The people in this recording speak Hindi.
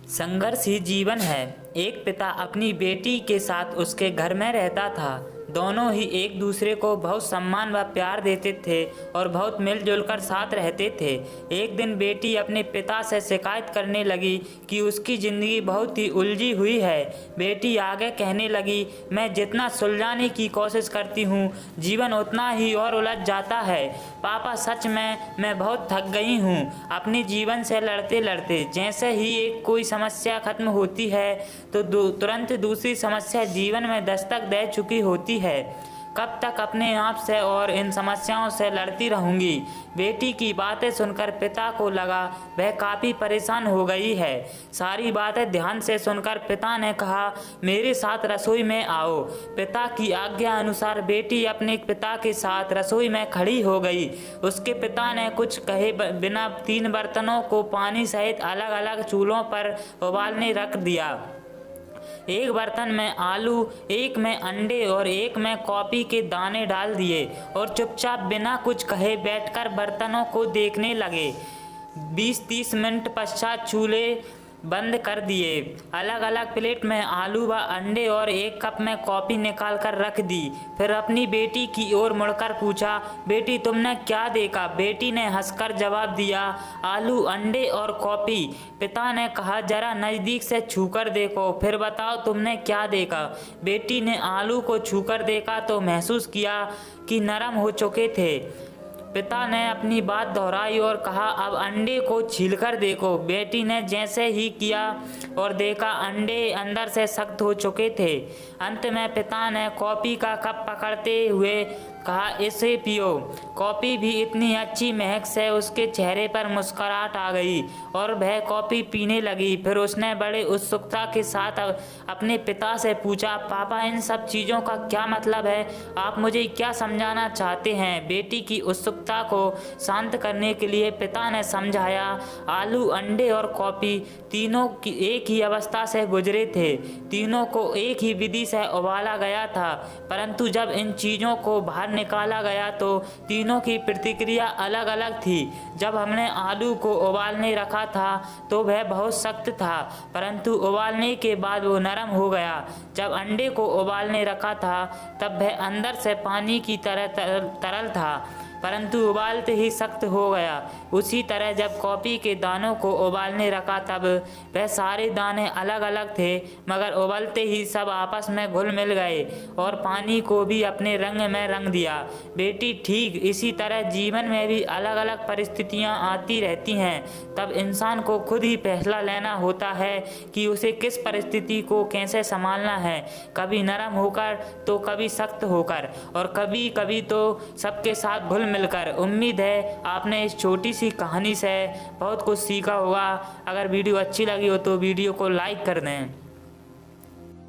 संघर्ष ही जीवन है। एक पिता अपनी बेटी के साथ उसके घर में रहता था। दोनों ही एक दूसरे को बहुत सम्मान व प्यार देते थे और बहुत मिलजुल कर साथ रहते थे। एक दिन बेटी अपने पिता से शिकायत करने लगी कि उसकी ज़िंदगी बहुत ही उलझी हुई है। बेटी आगे कहने लगी, मैं जितना सुलझाने की कोशिश करती हूँ जीवन उतना ही और उलझ जाता है। पापा सच में मैं बहुत थक गई हूँ अपने जीवन से लड़ते लड़ते। जैसे ही एक कोई समस्या खत्म होती है तो तुरंत दूसरी समस्या जीवन में दस्तक दे चुकी होती है। कब तक अपने आप से और इन समस्याओं से लड़ती रहूंगी। बेटी की बातें सुनकर पिता को लगा वह काफ़ी परेशान हो गई है। सारी बातें ध्यान से सुनकर पिता ने कहा, मेरे साथ रसोई में आओ। पिता की आज्ञा अनुसार बेटी अपने पिता के साथ रसोई में खड़ी हो गई। उसके पिता ने कुछ कहे बिना 3 बर्तनों को पानी सहित अलग अलग चूल्हों पर उबालने रख दिया। एक बर्तन में आलू, एक में अंडे और एक में कॉफ़ी के दाने डाल दिए और चुपचाप बिना कुछ कहे बैठकर बर्तनों को देखने लगे। 20-30 मिनट पश्चात चूल्हे बंद कर दिए। अलग अलग प्लेट में आलू व अंडे और एक कप में कॉफ़ी निकाल कर रख दी। फिर अपनी बेटी की ओर मुड़कर पूछा, बेटी तुमने क्या देखा? बेटी ने हंसकर जवाब दिया, आलू, अंडे और कॉफ़ी। पिता ने कहा, जरा नज़दीक से छूकर देखो फिर बताओ तुमने क्या देखा। बेटी ने आलू को छूकर देखा तो महसूस किया कि नरम हो चुके थे। पिता ने अपनी बात दोहराई और कहा, अब अंडे को छीलकर देखो। बेटी ने जैसे ही किया और देखा अंडे अंदर से सख्त हो चुके थे। अंत में पिता ने कॉफ़ी का कप पकड़ते हुए कहा, इसे पियो। कॉफ़ी भी इतनी अच्छी महक से उसके चेहरे पर मुस्कुराहट आ गई और वह कॉफ़ी पीने लगी। फिर उसने बड़े उत्सुकता के साथ अपने पिता से पूछा, पापा इन सब चीज़ों का क्या मतलब है? आप मुझे क्या समझाना चाहते हैं? बेटी की उत्सुकता को शांत करने के लिए पिता ने समझाया, आलू, अंडे और कॉफ़ी तीनों की एक ही अवस्था से गुजरे थे। तीनों को एक ही विधि से उबाला गया था, परंतु जब इन चीज़ों को बाहर निकाला गया तो तीनों की प्रतिक्रिया अलग अलग थी। जब हमने आलू को उबालने रखा था तो वह बहुत सख्त था, परंतु उबालने के बाद वो नरम हो गया। जब अंडे को उबालने रखा था तब वह अंदर से पानी की तरह तरल था, परंतु उबालते ही सख्त हो गया। उसी तरह जब कॉफ़ी के दानों को उबालने रखा तब वह सारे दाने अलग अलग थे, मगर उबलते ही सब आपस में घुल मिल गए और पानी को भी अपने रंग में रंग दिया। बेटी, ठीक इसी तरह जीवन में भी अलग अलग परिस्थितियां आती रहती हैं। तब इंसान को खुद ही फैसला लेना होता है कि उसे किस परिस्थिति को कैसे संभालना है, कभी नरम होकर तो कभी सख्त होकर और कभी कभी तो सबके साथ घुल मिलकर। उम्मीद है आपने इस छोटी सी कहानी से बहुत कुछ सीखा होगा। अगर वीडियो अच्छी लगी हो तो वीडियो को लाइक कर दें।